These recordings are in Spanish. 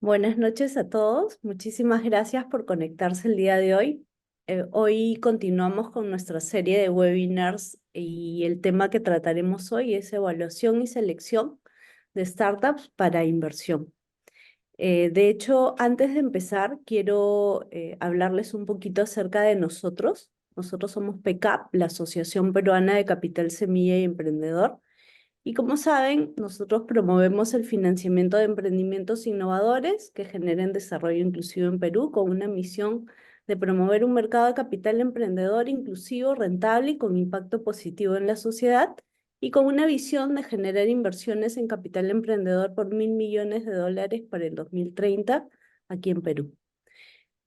Buenas noches a todos. Muchísimas gracias por conectarse el día de hoy. Hoy continuamos con nuestra serie de webinars y el tema que trataremos hoy es evaluación y selección de startups para inversión. De hecho, antes de empezar, quiero hablarles un poquito acerca de nosotros. Nosotros somos PECAP, la Asociación Peruana de Capital Semilla y Emprendedor. Y como saben, nosotros promovemos el financiamiento de emprendimientos innovadores que generen desarrollo inclusivo en Perú con una misión de promover un mercado de capital emprendedor inclusivo, rentable y con impacto positivo en la sociedad y con una visión de generar inversiones en capital emprendedor por $1.000 millones para el 2030 aquí en Perú.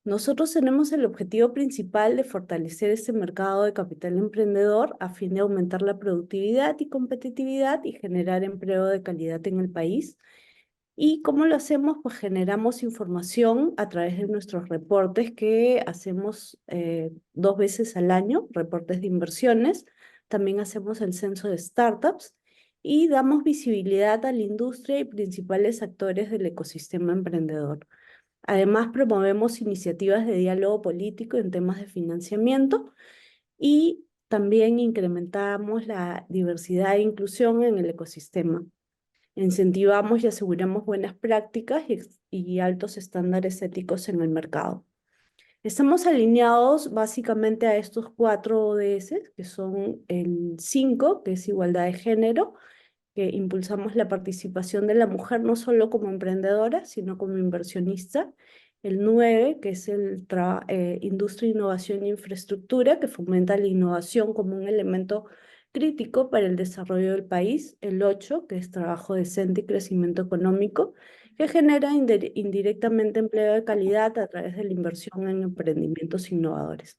Nosotros tenemos el objetivo principal de fortalecer este mercado de capital emprendedor a fin de aumentar la productividad y competitividad y generar empleo de calidad en el país. ¿Y cómo lo hacemos? Pues generamos información a través de nuestros reportes que hacemos 2 veces al año, reportes de inversiones. También hacemos el censo de startups y damos visibilidad a la industria y principales actores del ecosistema emprendedor. Además, promovemos iniciativas de diálogo político en temas de financiamiento y también incrementamos la diversidad e inclusión en el ecosistema. Incentivamos y aseguramos buenas prácticas y altos estándares éticos en el mercado. Estamos alineados básicamente a estos 4 ODS, que son el 5, que es igualdad de género, que impulsamos la participación de la mujer no solo como emprendedora, sino como inversionista. El 9, que es industria, innovación e infraestructura, que fomenta la innovación como un elemento crítico para el desarrollo del país. El 8, que es trabajo decente y crecimiento económico, que genera indirectamente empleo de calidad a través de la inversión en emprendimientos innovadores.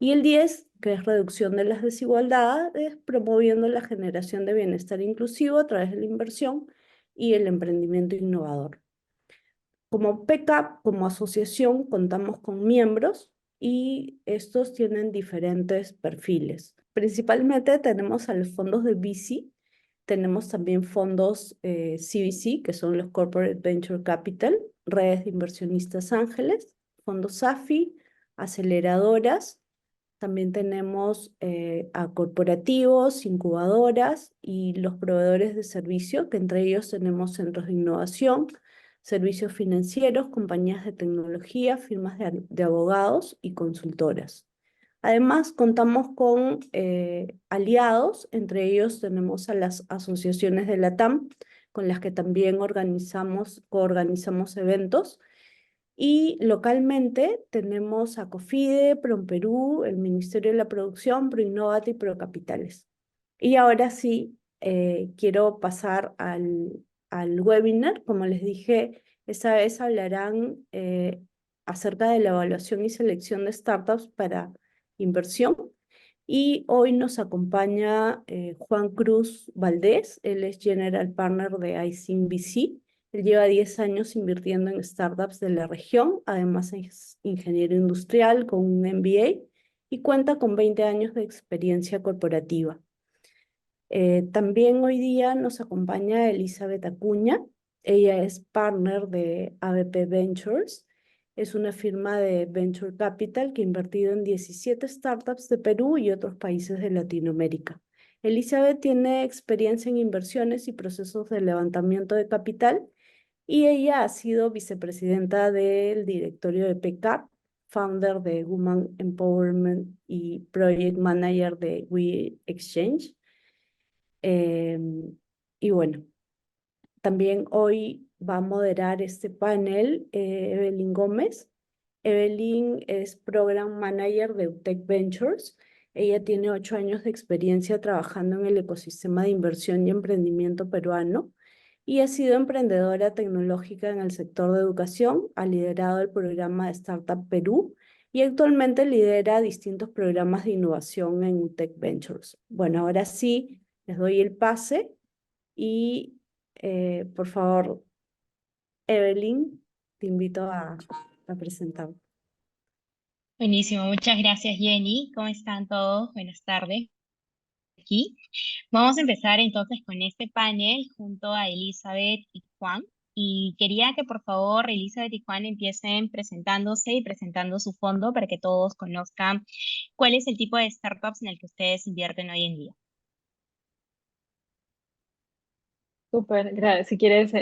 Y el 10, que es reducción de las desigualdades, promoviendo la generación de bienestar inclusivo a través de la inversión y el emprendimiento innovador. Como PECAP, como asociación, contamos con miembros y estos tienen diferentes perfiles. Principalmente tenemos a los fondos de VC, tenemos también fondos CVC, que son los Corporate Venture Capital, redes de inversionistas ángeles, fondos AFI, aceleradoras. También tenemos a corporativos, incubadoras y los proveedores de servicio, que entre ellos tenemos centros de innovación, servicios financieros, compañías de tecnología, firmas de abogados y consultoras. Además, contamos con aliados, entre ellos tenemos a las asociaciones de la TAM, con las que también coorganizamos eventos y localmente tenemos a COFIDE, PROMPERÚ, el Ministerio de la Producción, PROINNOVATE y PROCAPITALES. Y ahora sí, quiero pasar al webinar. Como les dije, esta vez hablarán acerca de la evaluación y selección de startups para inversión. Y hoy nos acompaña Juan Cruz Valdés. Él es General Partner de ICIN VC. Él lleva 10 años invirtiendo en startups de la región, además es ingeniero industrial con un MBA y cuenta con 20 años de experiencia corporativa. También hoy día nos acompaña Elizabeth Acuña. Ella es partner de ABP Ventures. Es una firma de Venture Capital que ha invertido en 17 startups de Perú y otros países de Latinoamérica. Elizabeth tiene experiencia en inversiones y procesos de levantamiento de capital y ella ha sido vicepresidenta del directorio de PECAP, founder de Women Empowerment y Project Manager de We Exchange. Y bueno, también hoy va a moderar este panel Evelyn Gómez. Evelyn es Program Manager de UTEC Ventures. Ella tiene 8 años de experiencia trabajando en el ecosistema de inversión y emprendimiento peruano y ha sido emprendedora tecnológica en el sector de educación. Ha liderado el programa de Startup Perú y actualmente lidera distintos programas de innovación en UTEC Ventures. Bueno, ahora sí, les doy el pase y por favor, Evelyn, te invito a presentar. Buenísimo, muchas gracias Jenny. ¿Cómo están todos? Buenas tardes aquí. Vamos a empezar entonces con este panel junto a Elizabeth y Juan. y quería que por favor Elizabeth y Juan empiecen presentándose y presentando su fondo para que todos conozcan cuál es el tipo de startups en el que ustedes invierten hoy en día. Súper, si quieres,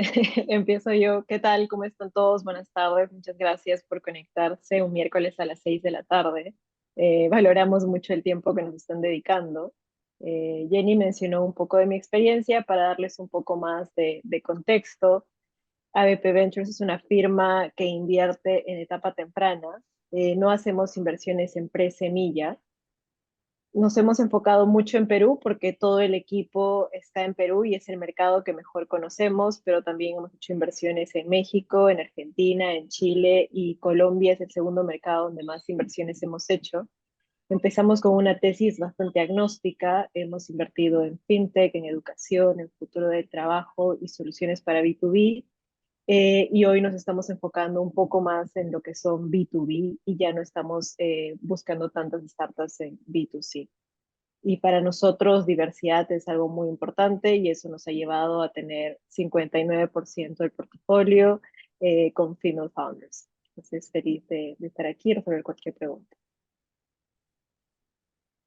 empiezo yo. ¿Qué tal? ¿Cómo están todos? Buenas tardes. Muchas gracias por conectarse un miércoles a las 6 de la tarde. Valoramos mucho el tiempo que nos están dedicando. Jenny mencionó un poco de mi experiencia para darles un poco más de contexto. ABP Ventures es una firma que invierte en etapa temprana. No hacemos inversiones en pre-semilla. Nos hemos enfocado mucho en Perú porque todo el equipo está en Perú y es el mercado que mejor conocemos, pero también hemos hecho inversiones en México, en Argentina, en Chile, y Colombia es el segundo mercado donde más inversiones hemos hecho. Empezamos con una tesis bastante agnóstica, hemos invertido en fintech, en educación, en futuro del trabajo y soluciones para B2B, y hoy nos estamos enfocando un poco más en lo que son B2B y ya no estamos buscando tantas startups en B2C. Y para nosotros diversidad es algo muy importante y eso nos ha llevado a tener 59% del portafolio con female founders. Entonces, feliz de estar aquí y resolver cualquier pregunta.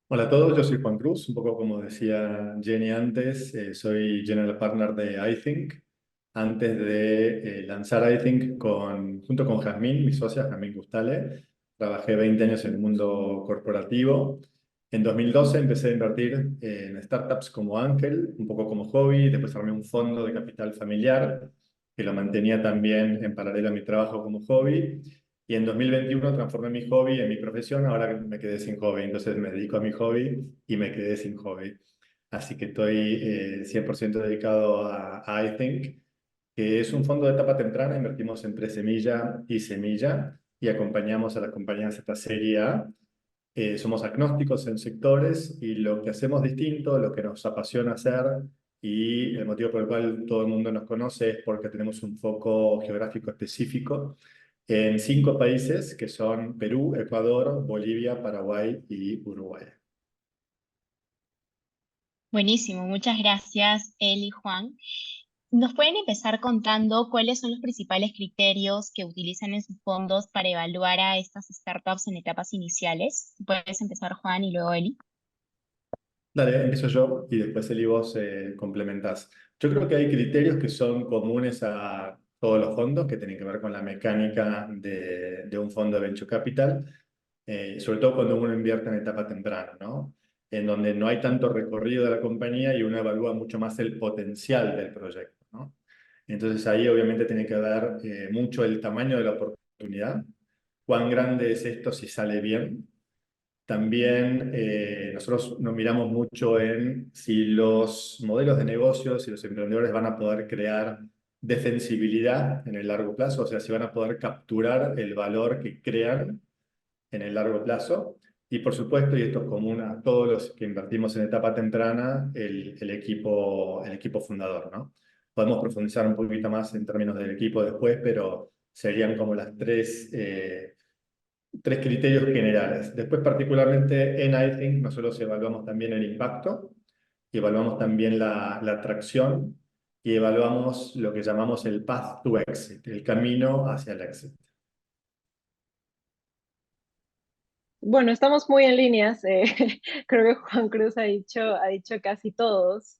Hola a todos, yo soy Juan Cruz, un poco como decía Jenny antes, soy General Partner de iThink. Antes de lanzar iThink junto con Jazmín, mi socia, Jazmín Gustale, trabajé 20 años en el mundo corporativo. En 2012 empecé a invertir en startups como Ángel, un poco como hobby, después armé un fondo de capital familiar que lo mantenía también en paralelo a mi trabajo como hobby. Y en 2021 transformé mi hobby en mi profesión, ahora me quedé sin hobby, entonces me dedico a mi hobby y me quedé sin hobby. Así que estoy 100% dedicado a iThink, que es un fondo de etapa temprana, invertimos en presemilla y semilla y acompañamos a las compañías de esta serie A. Somos agnósticos en sectores y lo que hacemos distinto, lo que nos apasiona hacer y el motivo por el cual todo el mundo nos conoce es porque tenemos un foco geográfico específico en 5 países que son Perú, Ecuador, Bolivia, Paraguay y Uruguay. Buenísimo, muchas gracias, Eli y Juan. ¿Nos pueden empezar contando cuáles son los principales criterios que utilizan en sus fondos para evaluar a estas startups en etapas iniciales? Puedes empezar, Juan, y luego Eli. Dale, empiezo yo y después Eli vos complementás. Yo creo que hay criterios que son comunes a todos los fondos que tienen que ver con la mecánica de un fondo de venture capital, sobre todo cuando uno invierte en etapa temprana, ¿no? En donde no hay tanto recorrido de la compañía y uno evalúa mucho más el potencial del proyecto, ¿no? Entonces ahí obviamente tiene que ver mucho el tamaño de la oportunidad, cuán grande es esto si sale bien. También nosotros nos miramos mucho en si los modelos de negocios y los emprendedores van a poder crear defensibilidad en el largo plazo, o sea, si van a poder capturar el valor que crean en el largo plazo. Y por supuesto, y esto es común a todos los que invertimos en etapa temprana, el equipo fundador, ¿no? Podemos profundizar un poquito más en términos del equipo después, pero serían como las tres criterios generales. Después, particularmente en iThink, nosotros evaluamos también el impacto, evaluamos también la atracción y evaluamos lo que llamamos el path to exit, el camino hacia el éxito. Bueno, estamos muy en líneas. Creo que Juan Cruz ha dicho casi todos.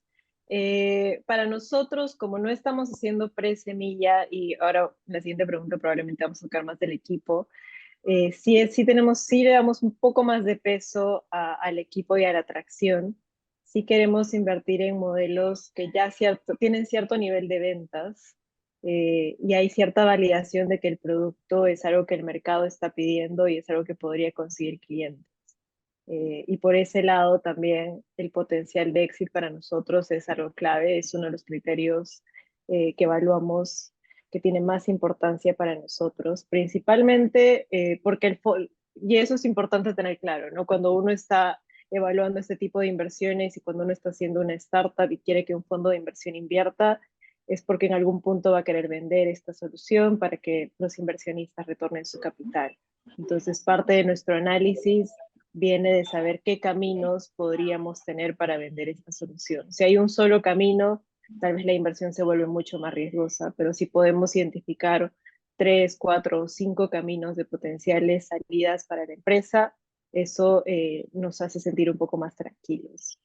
Para nosotros, como no estamos haciendo pre-semilla, y ahora la siguiente pregunta probablemente vamos a tocar más del equipo, sí le damos un poco más de peso al equipo y a la atracción. Sí queremos invertir en modelos que ya tienen cierto nivel de ventas, y hay cierta validación de que el producto es algo que el mercado está pidiendo y es algo que podría conseguir clientes. Y por ese lado también el potencial de éxito para nosotros es algo clave, es uno de los criterios que evaluamos que tiene más importancia para nosotros, principalmente porque y eso es importante tener claro, ¿no? Cuando uno está evaluando este tipo de inversiones y cuando uno está haciendo una startup y quiere que un fondo de inversión invierta, es porque en algún punto va a querer vender esta solución para que los inversionistas retornen su capital. Entonces, parte de nuestro análisis viene de saber qué caminos podríamos tener para vender esta solución. Si hay un solo camino, tal vez la inversión se vuelve mucho más riesgosa, pero si podemos identificar 3, 4 o 5 caminos de potenciales salidas para la empresa, eso nos hace sentir un poco más tranquilos.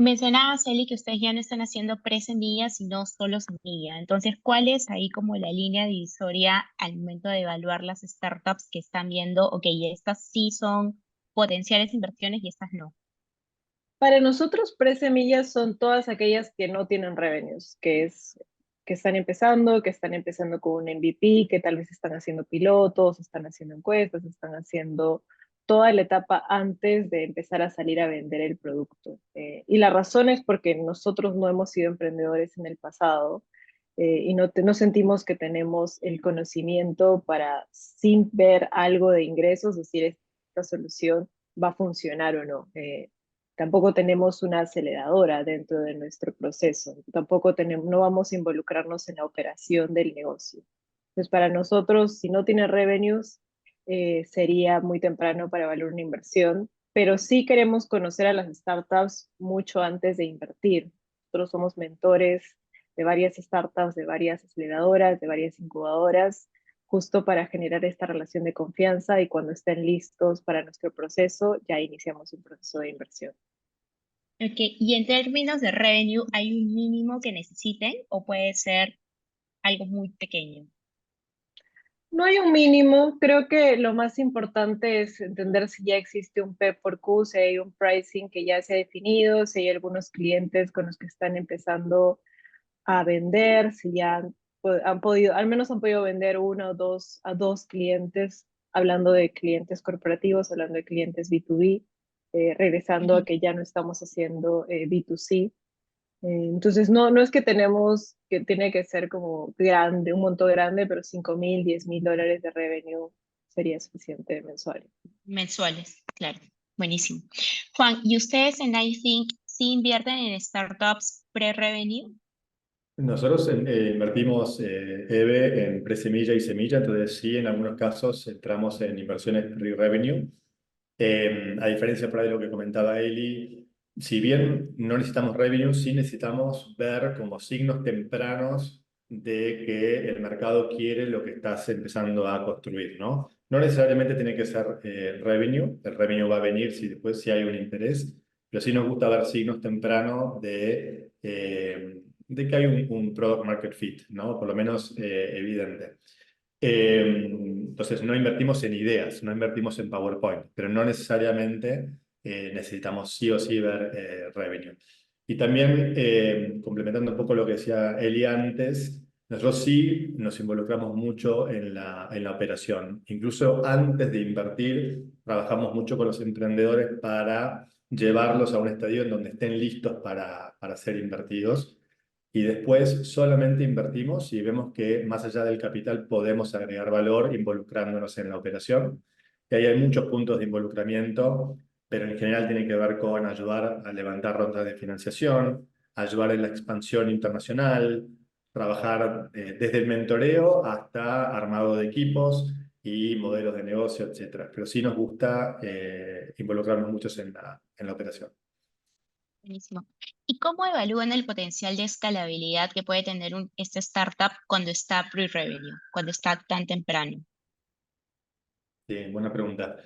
Mencionabas, Eli, que ustedes ya no están haciendo pre-semilla, sino solo semilla. Entonces, ¿cuál es ahí como la línea divisoria al momento de evaluar las startups que están viendo, ok, estas sí son potenciales inversiones y estas no? Para nosotros, pre-semillas son todas aquellas que no tienen revenues, que están empezando con un MVP, que tal vez están haciendo pilotos, están haciendo encuestas, están haciendo toda la etapa antes de empezar a salir a vender el producto. Y la razón es porque nosotros no hemos sido emprendedores en el pasado y no sentimos que tenemos el conocimiento para, sin ver algo de ingresos, decir esta solución va a funcionar o no. Tampoco tenemos una aceleradora dentro de nuestro proceso, tampoco tenemos, no vamos a involucrarnos en la operación del negocio. Entonces, para nosotros, si no tiene revenues, sería muy temprano para evaluar una inversión, pero sí queremos conocer a las startups mucho antes de invertir. Nosotros somos mentores de varias startups, de varias aceleradoras, de varias incubadoras, justo para generar esta relación de confianza y cuando estén listos para nuestro proceso, ya iniciamos un proceso de inversión. Ok, y en términos de revenue, ¿hay un mínimo que necesiten o puede ser algo muy pequeño? No hay un mínimo, creo que lo más importante es entender si ya existe un P por Q, si hay un pricing que ya se ha definido, si hay algunos clientes con los que están empezando a vender, si ya han podido, al menos han podido vender uno o dos a dos clientes, hablando de clientes corporativos, hablando de clientes B2B, regresando a Ujú. que ya no estamos haciendo B2C. Entonces, no es que tenemos, que tiene que ser como grande, un monto grande, pero 5.000, $10.000 de revenue sería suficiente mensual. Mensuales, claro. Buenísimo. Juan, ¿y ustedes en iThink sí invierten en startups pre-revenue? Nosotros invertimos EVE en presemilla y semilla, entonces sí, en algunos casos entramos en inversiones pre-revenue. A diferencia por ahí de lo que comentaba Eli, si bien no necesitamos revenue, sí necesitamos ver como signos tempranos de que el mercado quiere lo que estás empezando a construir, ¿no? No necesariamente tiene que ser revenue, el revenue va a venir si después si hay un interés, pero sí nos gusta ver signos tempranos de que hay un product market fit, ¿no? Por lo menos evidente. Entonces, no invertimos en ideas, no invertimos en PowerPoint, pero no necesariamente necesitamos sí o sí ver revenue. Y también, complementando un poco lo que decía Eli antes, nosotros sí nos involucramos mucho en la operación. Incluso antes de invertir, trabajamos mucho con los emprendedores para llevarlos a un estadio en donde estén listos para ser invertidos y después solamente invertimos y vemos que más allá del capital podemos agregar valor involucrándonos en la operación. Y ahí hay muchos puntos de involucramiento, pero en general tiene que ver con ayudar a levantar rondas de financiación, ayudar en la expansión internacional, trabajar desde el mentoreo hasta armado de equipos y modelos de negocio, etcétera. Pero sí nos gusta involucrarnos muchos en la operación. Buenísimo. ¿Y cómo evalúan el potencial de escalabilidad que puede tener esta startup cuando está pre-revenue, cuando está tan temprano? Buena pregunta.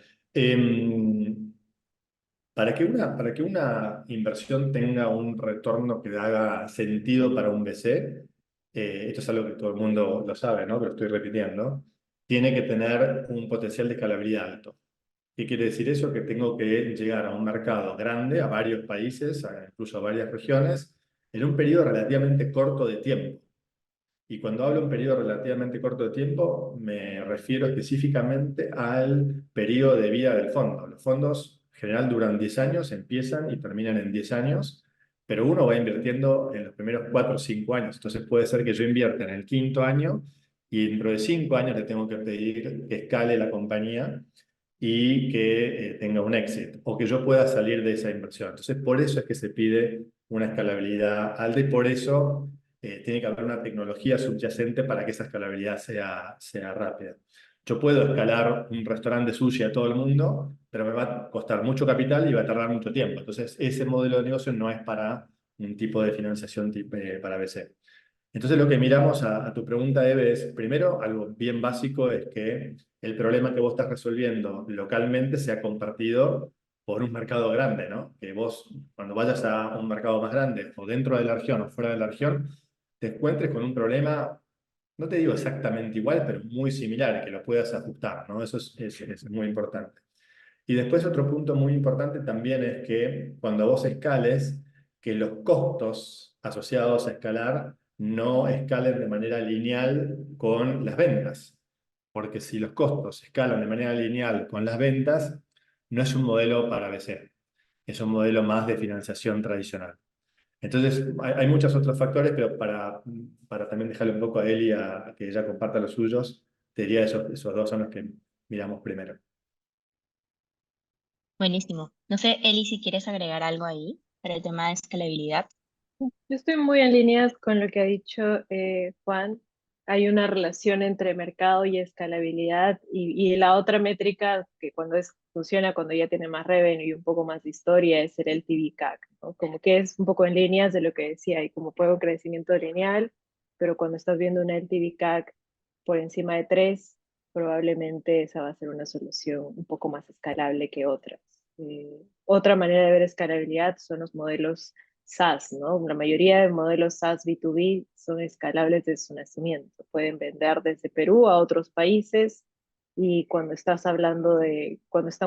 Para que una inversión tenga un retorno que haga sentido para un VC, esto es algo que todo el mundo lo sabe, ¿no? Pero estoy repitiendo, tiene que tener un potencial de escalabilidad alto. ¿Qué quiere decir eso? Que tengo que llegar a un mercado grande, a varios países, incluso a varias regiones, en un periodo relativamente corto de tiempo. Y cuando hablo de un periodo relativamente corto de tiempo, me refiero específicamente al periodo de vida del fondo. Los fondos en general duran 10 años, empiezan y terminan en 10 años, pero uno va invirtiendo en los primeros 4 o 5 años. Entonces puede ser que yo invierta en el quinto año y dentro de 5 años le tengo que pedir que escale la compañía y que tenga un exit o que yo pueda salir de esa inversión. Entonces, por eso es que se pide una escalabilidad alta y por eso tiene que haber una tecnología subyacente para que esa escalabilidad sea rápida. Yo puedo escalar un restaurante de sushi a todo el mundo, pero me va a costar mucho capital y va a tardar mucho tiempo. Entonces, ese modelo de negocio no es para un tipo de financiación para VC. Entonces lo que miramos a tu pregunta, Eve, es primero algo bien básico, es que el problema que vos estás resolviendo localmente sea compartido por un mercado grande, ¿no? Que vos cuando vayas a un mercado más grande o dentro de la región o fuera de la región, te encuentres con un problema, no te digo exactamente igual, pero muy similar, que lo puedas ajustar, ¿no? Eso es muy importante. Y después otro punto muy importante también es que cuando vos escales, que los costos asociados a escalar no escalen de manera lineal con las ventas. Porque si los costos escalan de manera lineal con las ventas, no es un modelo para VC, es un modelo más de financiación tradicional. Entonces, hay muchos otros factores, pero para también dejarle un poco a Eli a que ella comparta los suyos, te diría esos dos son los que miramos primero. Buenísimo. No sé, Eli, si quieres agregar algo ahí para el tema de escalabilidad. Yo estoy muy en línea con lo que ha dicho Juan. Hay una relación entre mercado y escalabilidad y la otra métrica que funciona cuando ya tiene más revenue y un poco más de historia es el LTV CAC, ¿no? Como que es un poco en líneas de lo que decía y como puede un crecimiento lineal, pero cuando estás viendo una LTV CAC por encima de 3, probablemente esa va a ser una solución un poco más escalable que otras. Otra manera de ver escalabilidad son los modelos SaaS, ¿no? La mayoría de modelos SaaS B2B son escalables desde su nacimiento. Pueden vender desde Perú a otros países y cuando están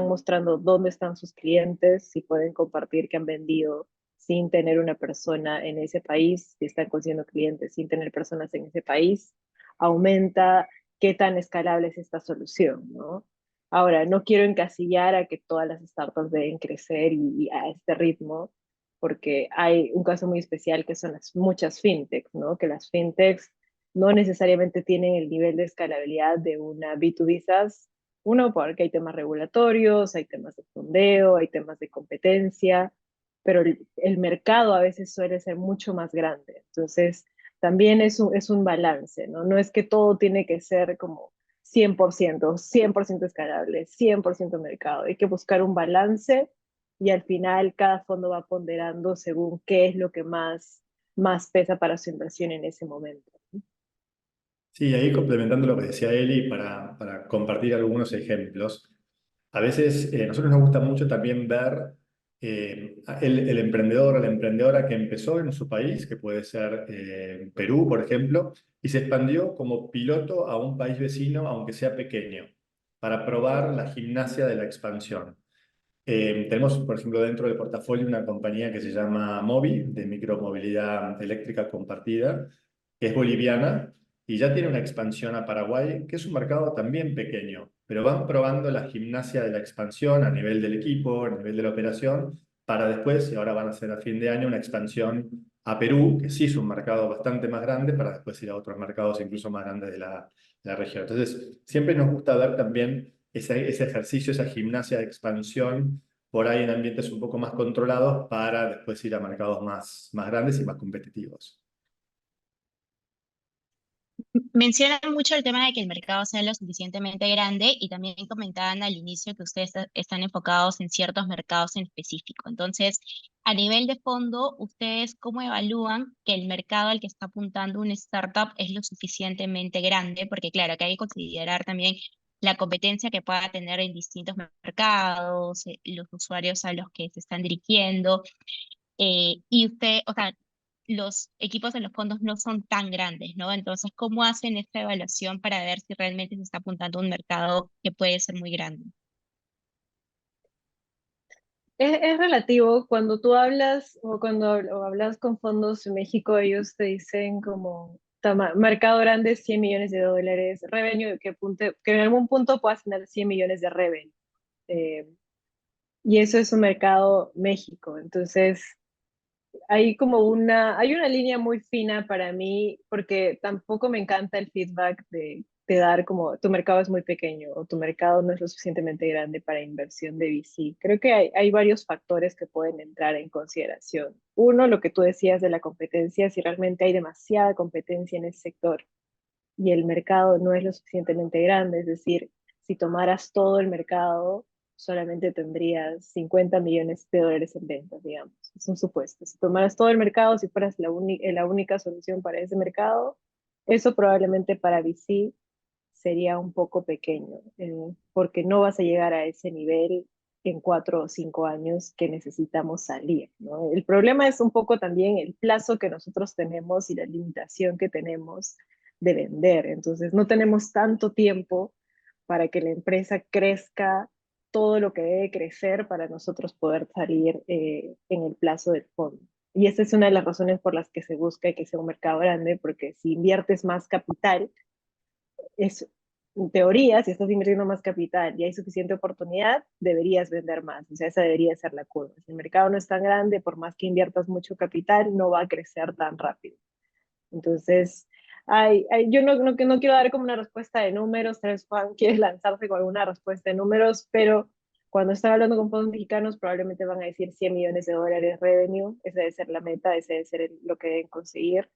mostrando dónde están sus clientes, si pueden compartir que han vendido sin tener una persona en ese país, si están consiguiendo clientes sin tener personas en ese país, aumenta qué tan escalable es esta solución, ¿no? Ahora, no quiero encasillar a que todas las startups deben crecer y a este ritmo, porque hay un caso muy especial que son muchas fintechs, ¿no? Que las fintechs no necesariamente tienen el nivel de escalabilidad de una B2B SaaS, uno, porque hay temas regulatorios, hay temas de fondeo, hay temas de competencia, pero el mercado a veces suele ser mucho más grande. Entonces, también es un balance, ¿no? No es que todo tiene que ser como 100% escalable, 100% mercado. Hay que buscar un balance y al final cada fondo va ponderando según qué es lo que más pesa para su inversión en ese momento. Sí, ahí complementando lo que decía Eli, para compartir algunos ejemplos. A veces a nosotros nos gusta mucho también ver el emprendedor o la emprendedora que empezó en su país, que puede ser Perú, por ejemplo, y se expandió como piloto a un país vecino, aunque sea pequeño, para probar la gimnasia de la expansión. Tenemos, por ejemplo, dentro del portafolio una compañía que se llama Mobi, de micromovilidad eléctrica compartida, que es boliviana y ya tiene una expansión a Paraguay, que es un mercado también pequeño, pero van probando la gimnasia de la expansión a nivel del equipo, a nivel de la operación, para después, y ahora van a hacer a fin de año, una expansión a Perú, que sí es un mercado bastante más grande, para después ir a otros mercados incluso más grandes de la región. Entonces, siempre nos gusta ver también ese ejercicio, esa gimnasia de expansión por ahí en ambientes un poco más controlados para después ir a mercados más grandes y más competitivos. Mencionan mucho el tema de que el mercado sea lo suficientemente grande y también comentaban al inicio que ustedes están enfocados en ciertos mercados en específico. Entonces, a nivel de fondo, ¿ustedes cómo evalúan que el mercado al que está apuntando una startup es lo suficientemente grande? Porque claro, que hay que considerar también la competencia que pueda tener en distintos mercados, los usuarios a los que se están dirigiendo. Y usted, o sea, los equipos de los fondos no son tan grandes, ¿no? Entonces, ¿cómo hacen esta evaluación para ver si realmente se está apuntando a un mercado que puede ser muy grande? Es relativo, cuando tú hablas o hablas con fondos en México, ellos te dicen como mercado grande, $100 millones, revenue que en algún punto puedas tener 100 millones de revenue. Eh, y eso es un mercado México. Entonces, hay una línea muy fina para mí, porque tampoco me encanta el feedback de dar como tu mercado es muy pequeño o tu mercado no es lo suficientemente grande para inversión de VC. Creo que hay varios factores que pueden entrar en consideración. Uno, lo que tú decías de la competencia, si realmente hay demasiada competencia en ese sector y el mercado no es lo suficientemente grande, es decir, si tomaras todo el mercado, solamente tendrías 50 millones de dólares en ventas, digamos. Es un supuesto. Si tomaras todo el mercado, si fueras la única solución para ese mercado, eso probablemente para VC sería un poco pequeño, porque no vas a llegar a ese nivel en 4 o 5 años que necesitamos salir, ¿no? El problema es un poco también el plazo que nosotros tenemos y la limitación que tenemos de vender. Entonces, no tenemos tanto tiempo para que la empresa crezca todo lo que debe crecer para nosotros poder salir en el plazo del fondo. Y esa es una de las razones por las que se busca que sea un mercado grande, porque si inviertes más capital, es, en teoría, si estás invirtiendo más capital y hay suficiente oportunidad, deberías vender más. O sea, esa debería ser la curva. Si el mercado no es tan grande, por más que inviertas mucho capital, no va a crecer tan rápido. Entonces, yo no quiero dar como una respuesta de números, tal vez Juan quiere lanzarse con alguna respuesta de números, pero cuando están hablando con fondos mexicanos, probablemente van a decir 100 millones de dólares revenue, esa debe ser la meta, ese debe ser lo que deben conseguir.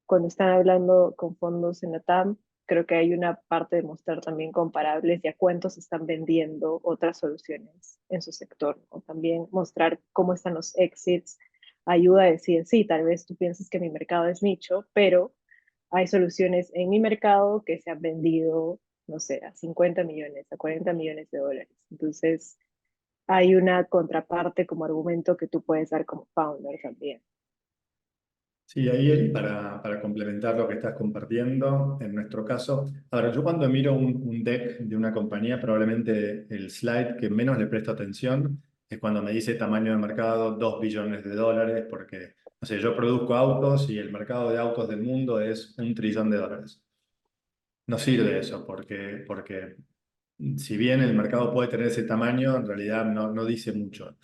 Cuando están hablando con fondos en la TAM, creo que hay una parte de mostrar también comparables y a cuántos están vendiendo otras soluciones en su sector, o también mostrar cómo están los exits, ayuda a decir, sí, tal vez tú piensas que mi mercado es nicho, pero hay soluciones en mi mercado que se han vendido, no sé, a 50 millones, a 40 millones de dólares. Entonces, hay una contraparte como argumento que tú puedes dar como founder también. Sí, ahí Eli, para complementar lo que estás compartiendo, en nuestro caso, ahora yo cuando miro un deck de una compañía, probablemente el slide que menos le presto atención es cuando me dice tamaño de mercado, 2 billones de dólares, porque, no sé, yo produzco autos y el mercado de autos del mundo es 1 trillón de dólares. No sirve eso, porque si bien el mercado puede tener ese tamaño, en realidad no dice mucho.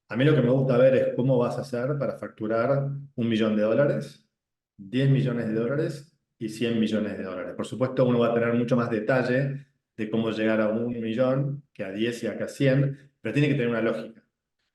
A mí lo que me gusta ver es cómo vas a hacer para facturar 1 millón de dólares, 10 millones de dólares y 100 millones de dólares. Por supuesto, uno va a tener mucho más detalle de cómo llegar a 1 millón que a 10 y acá a 100, pero tiene que tener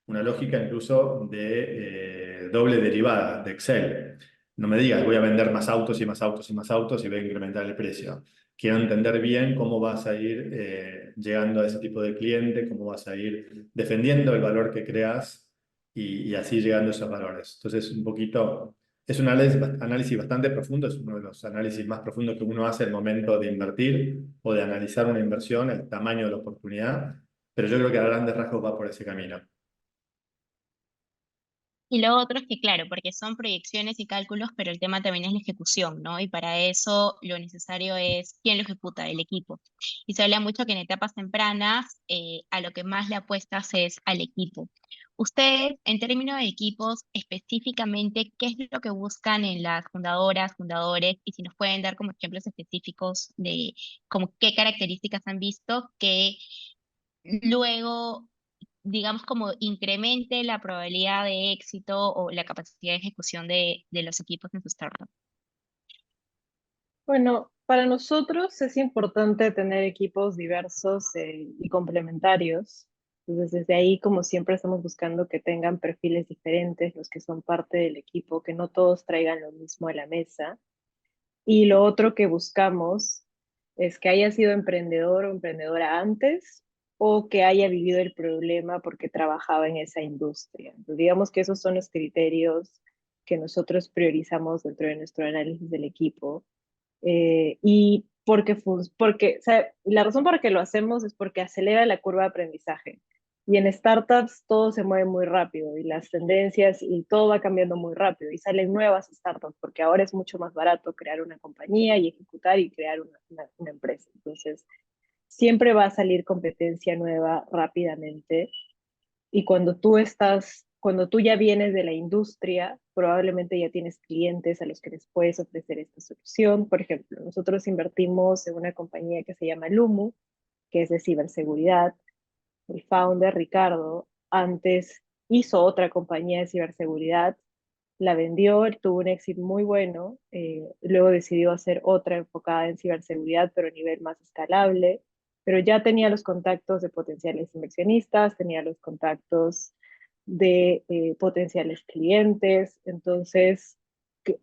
una lógica incluso de doble derivada, de Excel. No me digas, voy a vender más autos y más autos y más autos y voy a incrementar el precio. Quiero entender bien cómo vas a ir llegando a ese tipo de cliente, cómo vas a ir defendiendo el valor que creas y así llegando a esos valores. Entonces, un poquito, es un análisis bastante profundo, es uno de los análisis más profundos que uno hace al momento de invertir o de analizar una inversión, el tamaño de la oportunidad, pero yo creo que a grandes rasgos va por ese camino. Y lo otro es que, claro, porque son proyecciones y cálculos, pero el tema también es la ejecución, ¿no? Y para eso lo necesario es quién lo ejecuta, el equipo. Y se habla mucho que en etapas tempranas a lo que más le apuestas es al equipo. Ustedes, en términos de equipos, específicamente, ¿qué es lo que buscan en las fundadoras, fundadores? Y si nos pueden dar como ejemplos específicos de como qué características han visto que luego digamos, como incremente la probabilidad de éxito o la capacidad de ejecución de los equipos en su startup. Bueno, para nosotros es importante tener equipos diversos y complementarios. Entonces, desde ahí, como siempre, estamos buscando que tengan perfiles diferentes, los que son parte del equipo, que no todos traigan lo mismo a la mesa. Y lo otro que buscamos es que haya sido emprendedor o emprendedora antes o que haya vivido el problema porque trabajaba en esa industria. Entonces, digamos que esos son los criterios que nosotros priorizamos dentro de nuestro análisis del equipo y porque o sea, la razón por la que lo hacemos es porque acelera la curva de aprendizaje. Y en startups todo se mueve muy rápido y las tendencias y todo va cambiando muy rápido y salen nuevas startups porque ahora es mucho más barato crear una compañía y ejecutar y crear una empresa. Entonces, siempre va a salir competencia nueva rápidamente y cuando tú ya vienes de la industria, probablemente ya tienes clientes a los que les puedes ofrecer esta solución. Por ejemplo, nosotros invertimos en una compañía que se llama Lumu, que es de ciberseguridad. El founder, Ricardo, antes hizo otra compañía de ciberseguridad, la vendió, tuvo un éxito muy bueno, luego decidió hacer otra enfocada en ciberseguridad, pero a nivel más escalable, pero ya tenía los contactos de potenciales inversionistas, tenía los contactos de potenciales clientes, entonces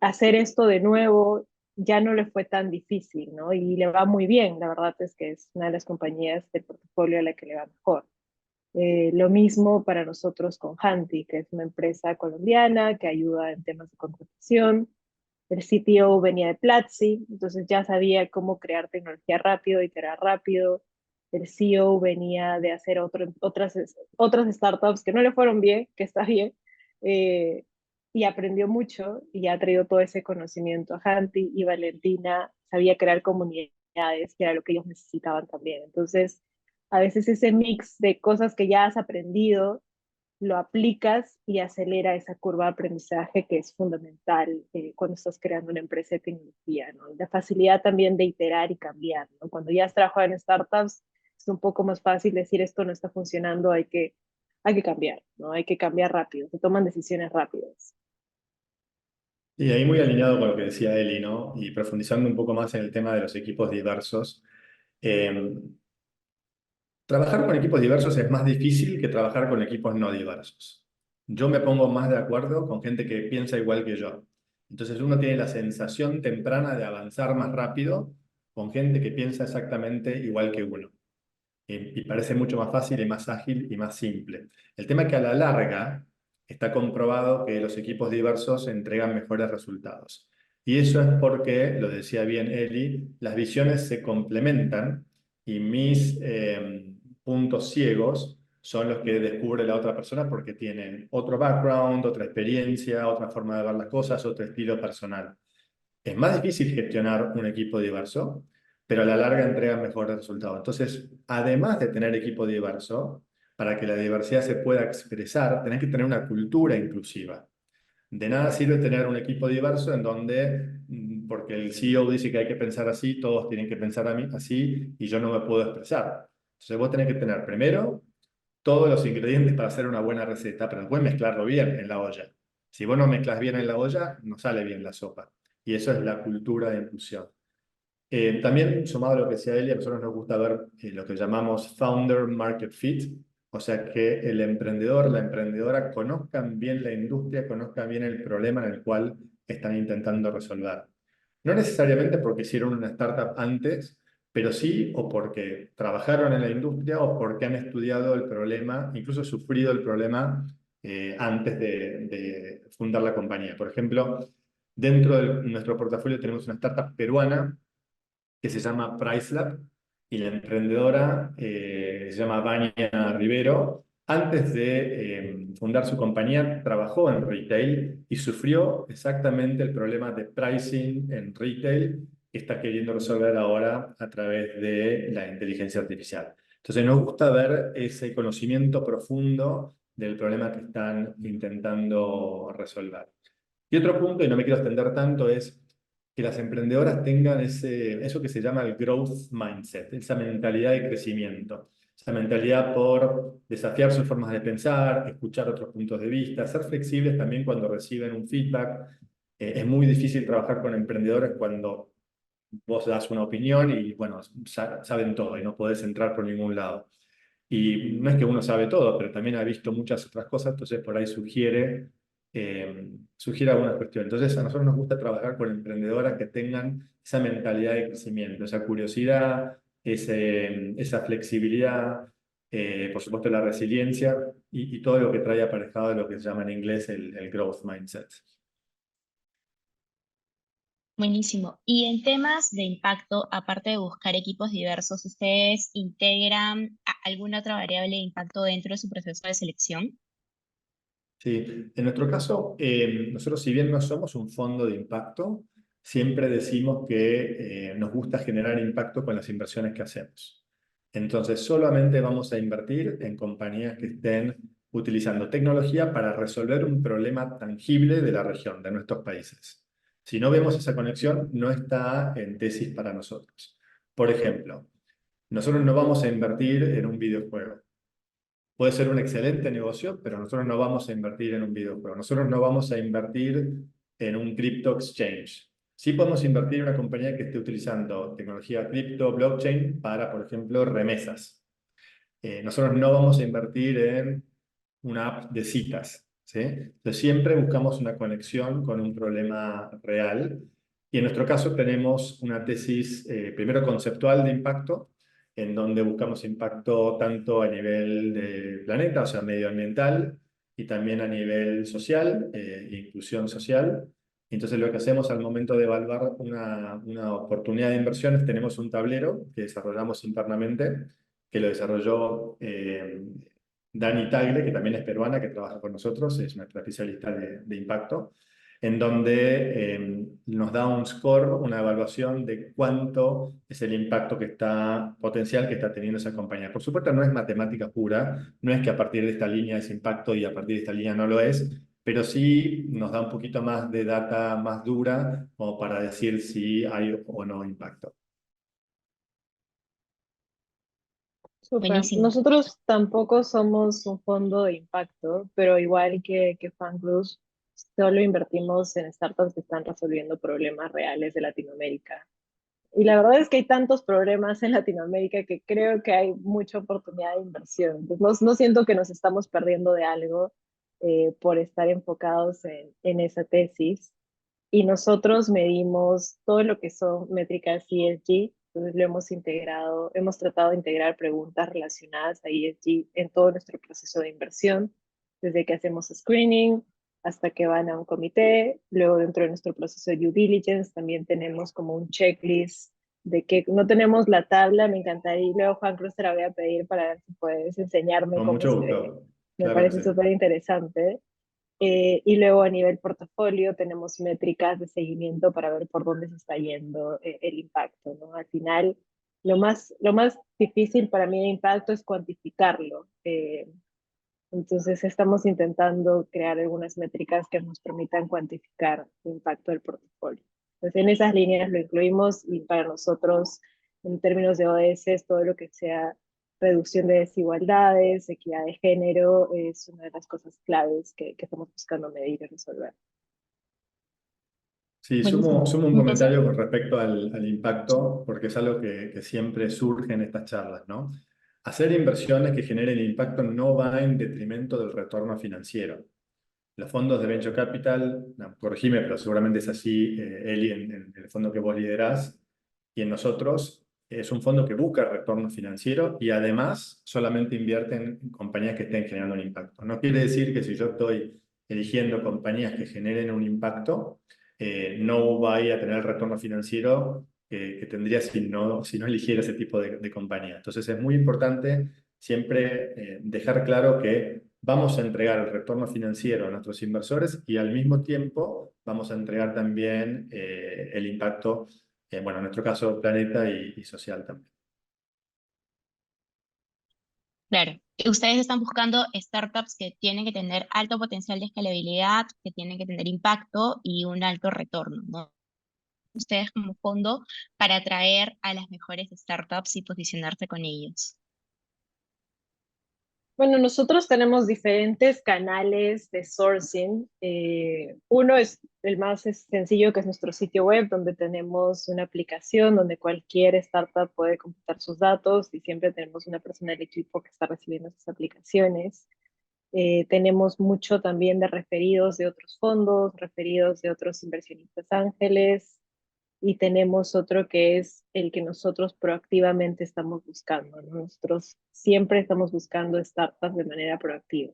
hacer esto de nuevo ya no le fue tan difícil, ¿no? Y le va muy bien, la verdad es que es una de las compañías del portafolio a la que le va mejor. Lo mismo para nosotros con Hanti, que es una empresa colombiana que ayuda en temas de contratación. El CTO venía de Platzi, entonces ya sabía cómo crear tecnología rápido, iterar rápido. El CEO venía de hacer otras startups que no le fueron bien, que está bien, eh, y aprendió mucho y ha traído todo ese conocimiento a Hanti, y Valentina sabía crear comunidades, que era lo que ellos necesitaban también. Entonces, a veces ese mix de cosas que ya has aprendido lo aplicas y acelera esa curva de aprendizaje que es fundamental cuando estás creando una empresa de tecnología, ¿no? La facilidad también de iterar y cambiar, ¿no? Cuando ya has trabajado en startups, es un poco más fácil decir esto no está funcionando, hay que cambiar, ¿no? Hay que cambiar rápido, se toman decisiones rápidas. Y ahí muy alineado con lo que decía Eli, ¿no? Y profundizando un poco más en el tema de los equipos diversos. eh, Trabajar con equipos diversos es más difícil que trabajar con equipos no diversos. Yo me pongo más de acuerdo con gente que piensa igual que yo. Entonces uno tiene la sensación temprana de avanzar más rápido con gente que piensa exactamente igual que uno. Y parece mucho más fácil y más ágil y más simple. El tema es que a la larga está comprobado que los equipos diversos entregan mejores resultados. Y eso es porque, lo decía bien Eli, las visiones se complementan y mis puntos ciegos son los que descubre la otra persona porque tienen otro background, otra experiencia, otra forma de ver las cosas, otro estilo personal. Es más difícil gestionar un equipo diverso, pero a la larga entrega mejores resultados. Entonces, además de tener equipo diverso, para que la diversidad se pueda expresar, tenés que tener una cultura inclusiva. De nada sirve tener un equipo diverso en donde, porque el CEO dice que hay que pensar así, todos tienen que pensar a mí así y yo no me puedo expresar. Entonces vos tenés que tener primero todos los ingredientes para hacer una buena receta, pero después mezclarlo bien en la olla. Si vos no mezclas bien en la olla, no sale bien la sopa. Y eso es la cultura de inclusión. También, sumado a lo que decía Elia, a nosotros nos gusta ver lo que llamamos Founder Market Fit, o sea, que el emprendedor, la emprendedora conozcan bien la industria, conozcan bien el problema en el cual están intentando resolver. No necesariamente porque hicieron una startup antes, pero sí o porque trabajaron en la industria o porque han estudiado el problema, incluso sufrido el problema antes de fundar la compañía. Por ejemplo, dentro de nuestro portafolio tenemos una startup peruana que se llama PriceLab y la emprendedora se llama Vania Rivero. Antes de fundar su compañía, trabajó en retail y sufrió exactamente el problema de pricing en retail que está queriendo resolver ahora a través de la inteligencia artificial. Entonces nos gusta ver ese conocimiento profundo del problema que están intentando resolver. Y otro punto, y no me quiero extender tanto, es que las emprendedoras tengan eso que se llama el growth mindset, esa mentalidad de crecimiento, esa mentalidad por desafiar sus formas de pensar, escuchar otros puntos de vista, ser flexibles también cuando reciben un feedback. Es muy difícil trabajar con emprendedores cuando vos das una opinión y, bueno, saben todo y no podés entrar por ningún lado. Y no es que uno sabe todo, pero también ha visto muchas otras cosas, entonces por ahí sugiere algunas cuestiones. Entonces a nosotros nos gusta trabajar con emprendedoras que tengan esa mentalidad de crecimiento, esa curiosidad, esa flexibilidad, por supuesto la resiliencia y todo lo que trae aparejado lo que se llama en inglés el growth mindset. Buenísimo. Y en temas de impacto, aparte de buscar equipos diversos, ¿ustedes integran alguna otra variable de impacto dentro de su proceso de selección? Sí, en nuestro caso, nosotros si bien no somos un fondo de impacto, siempre decimos que nos gusta generar impacto con las inversiones que hacemos. Entonces, solamente vamos a invertir en compañías que estén utilizando tecnología para resolver un problema tangible de la región, de nuestros países. Si no vemos esa conexión, no está en tesis para nosotros. Por ejemplo, nosotros no vamos a invertir en un videojuego. Puede ser un excelente negocio, pero nosotros no vamos a invertir en un videojuego. Nosotros no vamos a invertir en un crypto exchange. Sí podemos invertir en una compañía que esté utilizando tecnología cripto, blockchain, para, por ejemplo, remesas. Nosotros no vamos a invertir en una app de citas, ¿sí? Entonces siempre buscamos una conexión con un problema real. Y en nuestro caso tenemos una tesis, primero conceptual de impacto, en donde buscamos impacto tanto a nivel de planeta, o sea, medioambiental, y también a nivel social, inclusión social. Entonces lo que hacemos al momento de evaluar una oportunidad de inversiones, tenemos un tablero que desarrollamos internamente, que lo desarrolló Dani Tagle, que también es peruana, que trabaja con nosotros, es nuestra especialista de impacto, en donde nos da un score, una evaluación de cuánto es el impacto potencial que está teniendo esa compañía. Por supuesto, no es matemática pura, no es que a partir de esta línea es impacto y a partir de esta línea no lo es, pero sí nos da un poquito más de data más dura como para decir si hay o no impacto. Súper. Buenísimo. Nosotros tampoco somos un fondo de impacto, pero igual que FanCruz, solo invertimos en startups que están resolviendo problemas reales de Latinoamérica. Y la verdad es que hay tantos problemas en Latinoamérica que creo que hay mucha oportunidad de inversión. Entonces, no siento que nos estamos perdiendo de algo por estar enfocados en esa tesis. Y nosotros medimos todo lo que son métricas ESG, entonces lo hemos integrado, hemos tratado de integrar preguntas relacionadas a ESG en todo nuestro proceso de inversión, desde que hacemos screening hasta que van a un comité, luego dentro de nuestro proceso de due diligence también tenemos como un checklist de que no tenemos la tabla, me encantaría, y luego Juan Cruz te la voy a pedir para ver si puedes enseñarme Con cómo mucho se ve, gusto, me claro que parece sí. súper interesante. Y luego a nivel portafolio tenemos métricas de seguimiento para ver por dónde se está yendo el impacto, ¿no? Al final, lo más difícil para mí de impacto es cuantificarlo. Entonces estamos intentando crear algunas métricas que nos permitan cuantificar el impacto del portafolio. Entonces en esas líneas lo incluimos y para nosotros, en términos de ODS, todo lo que sea reducción de desigualdades, equidad de género, es una de las cosas claves que estamos buscando medir y resolver. Sí, Buenísimo. sumo un Entonces, comentario con respecto al impacto, porque es algo que siempre surge en estas charlas, ¿no? Hacer inversiones que generen impacto no va en detrimento del retorno financiero. Los fondos de Venture Capital, no, corregime, pero seguramente es así, Eli, en el fondo que vos liderás, y en nosotros es un fondo que busca retorno financiero y además solamente invierte en compañías que estén generando un impacto. No quiere decir que si yo estoy eligiendo compañías que generen un impacto, no vaya a tener el retorno financiero que tendría si no eligiera ese tipo de compañía. Entonces es muy importante siempre dejar claro que vamos a entregar el retorno financiero a nuestros inversores y al mismo tiempo vamos a entregar también el impacto, bueno, en nuestro caso, planeta y social también. claro, ustedes están buscando startups que tienen que tener alto potencial de escalabilidad, que tienen que tener impacto y un alto retorno, ¿no? Ustedes como fondo para atraer a las mejores startups y posicionarse con ellos. Bueno, nosotros tenemos diferentes canales de sourcing. Uno es el sencillo, que es nuestro sitio web, donde tenemos una aplicación donde cualquier startup puede computar sus datos y siempre tenemos una persona del equipo que está recibiendo esas aplicaciones. Tenemos mucho también de referidos de otros fondos, referidos de otros inversionistas ángeles, y tenemos otro que es el que nosotros proactivamente estamos buscando, ¿no? Nosotros siempre estamos buscando startups de manera proactiva.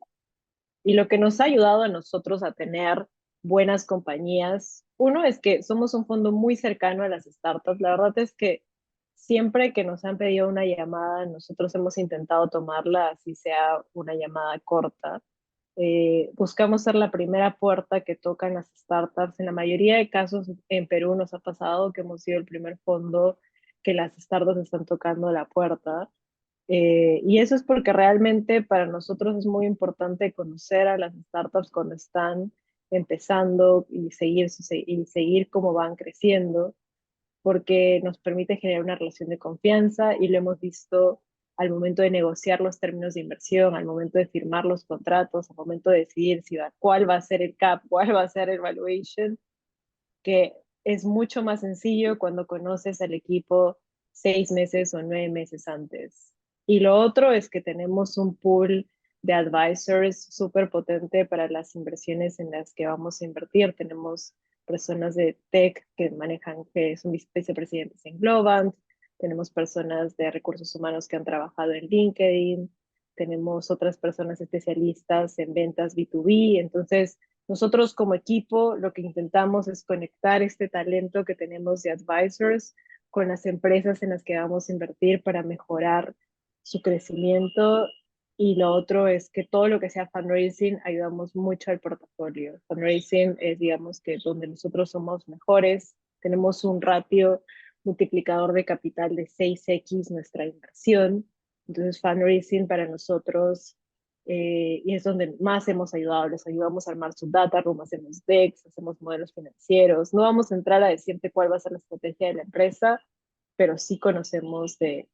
Y lo que nos ha ayudado a nosotros a tener buenas compañías, uno es que somos un fondo muy cercano a las startups. La verdad es que siempre que nos han pedido una llamada, nosotros hemos intentado tomarla, así sea una llamada corta. Buscamos ser la primera puerta que tocan las startups. En la mayoría de casos en Perú nos ha pasado que hemos sido el primer fondo que las startups están tocando la puerta. Y eso es porque realmente para nosotros es muy importante conocer a las startups cuando están empezando y seguir cómo van creciendo, porque nos permite generar una relación de confianza y lo hemos visto al momento de negociar los términos de inversión, al momento de firmar los contratos, al momento de decidir cuál va a ser el cap, cuál va a ser el valuation, que es mucho más sencillo cuando conoces al equipo 6 meses o 9 meses antes. Y lo otro es que tenemos un pool de advisors súper potente para las inversiones en las que vamos a invertir. Tenemos personas de tech que manejan, que son vicepresidentes en Globant, tenemos personas de recursos humanos que han trabajado en LinkedIn, tenemos otras personas especialistas en ventas B2B. Entonces, nosotros como equipo lo que intentamos es conectar este talento que tenemos de advisors con las empresas en las que vamos a invertir para mejorar su crecimiento. Y lo otro es que todo lo que sea fundraising ayudamos mucho al portafolio. Fundraising es, digamos, que donde nosotros somos mejores, tenemos un ratio multiplicador de capital de 6x nuestra inversión. Entonces, fundraising para nosotros, y es donde más hemos ayudado, les ayudamos a armar su data room, hacemos decks, hacemos modelos financieros. No vamos a entrar a decirte cuál va a ser la estrategia de la empresa, pero sí conocemos de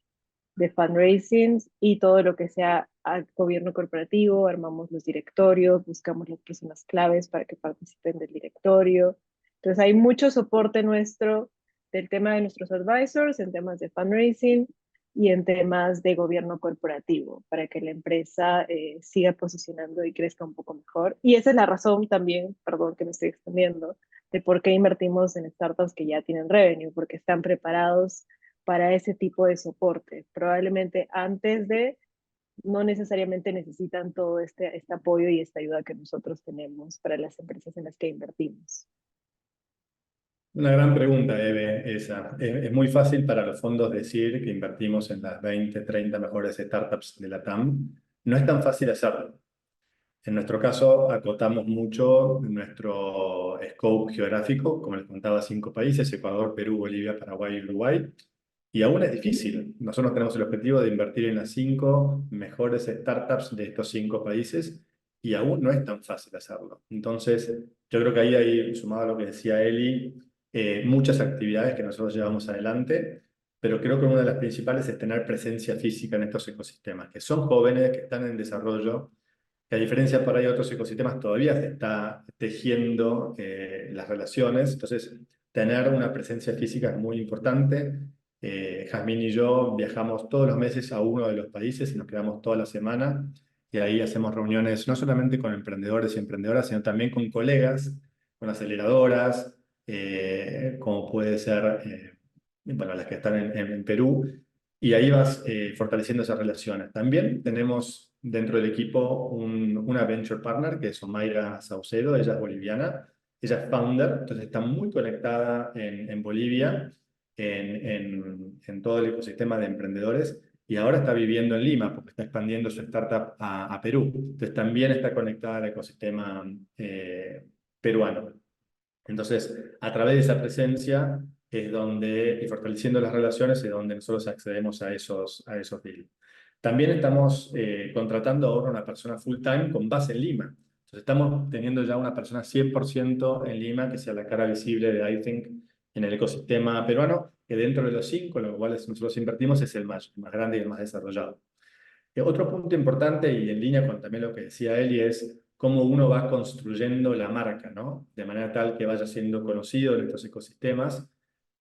fundraising y todo lo que sea al gobierno corporativo, armamos los directorios, buscamos las personas claves para que participen del directorio. Entonces hay mucho soporte nuestro del tema de nuestros advisors, en temas de fundraising y en temas de gobierno corporativo, para que la empresa siga posicionando y crezca un poco mejor. Y esa es la razón también, perdón que me estoy extendiendo, de por qué invertimos en startups que ya tienen revenue, porque están preparados para ese tipo de soporte. Probablemente antes de, no necesariamente necesitan todo este apoyo y esta ayuda que nosotros tenemos para las empresas en las que invertimos. Una gran pregunta, Eve, esa. Es muy fácil para los fondos decir que invertimos en las 20, 30 mejores startups de la TAM. No es tan fácil hacerlo. En nuestro caso, acotamos mucho nuestro scope geográfico, como les contaba, 5 países: Ecuador, Perú, Bolivia, Paraguay y Uruguay. Y aún es difícil. Nosotros tenemos el objetivo de invertir en las 5 mejores startups de estos 5 países y aún no es tan fácil hacerlo. Entonces, yo creo que ahí hay, sumado a lo que decía Eli, muchas actividades que nosotros llevamos adelante, pero creo que una de las principales es tener presencia física en estos ecosistemas, que son jóvenes, que están en desarrollo, que a diferencia por ahí de otros ecosistemas todavía se está tejiendo las relaciones. Entonces, tener una presencia física es muy importante. Jazmín y yo viajamos todos los meses a uno de los países y nos quedamos toda la semana. Y ahí hacemos reuniones no solamente con emprendedores y emprendedoras, sino también con colegas, con aceleradoras, como puede ser, bueno, las que están en Perú. Y ahí vas fortaleciendo esas relaciones. También tenemos dentro del equipo una venture partner que es Omaira Saucedo. Ella es boliviana, ella es founder, entonces está muy conectada en Bolivia, en todo el ecosistema de emprendedores, y ahora está viviendo en Lima porque está expandiendo su startup a Perú. Entonces también está conectada al ecosistema peruano. Entonces, a través de esa presencia es donde, y fortaleciendo las relaciones, es donde nosotros accedemos a esos deals. También estamos contratando ahora una persona full time con base en Lima. Entonces, estamos teniendo ya una persona 100% en Lima que sea la cara visible de iThink en el ecosistema peruano, que dentro de los 5, en los cuales nosotros invertimos, es el más grande y el más desarrollado. Otro punto importante, y en línea con también lo que decía Eli, es cómo uno va construyendo la marca, ¿no? De manera tal que vaya siendo conocido en estos ecosistemas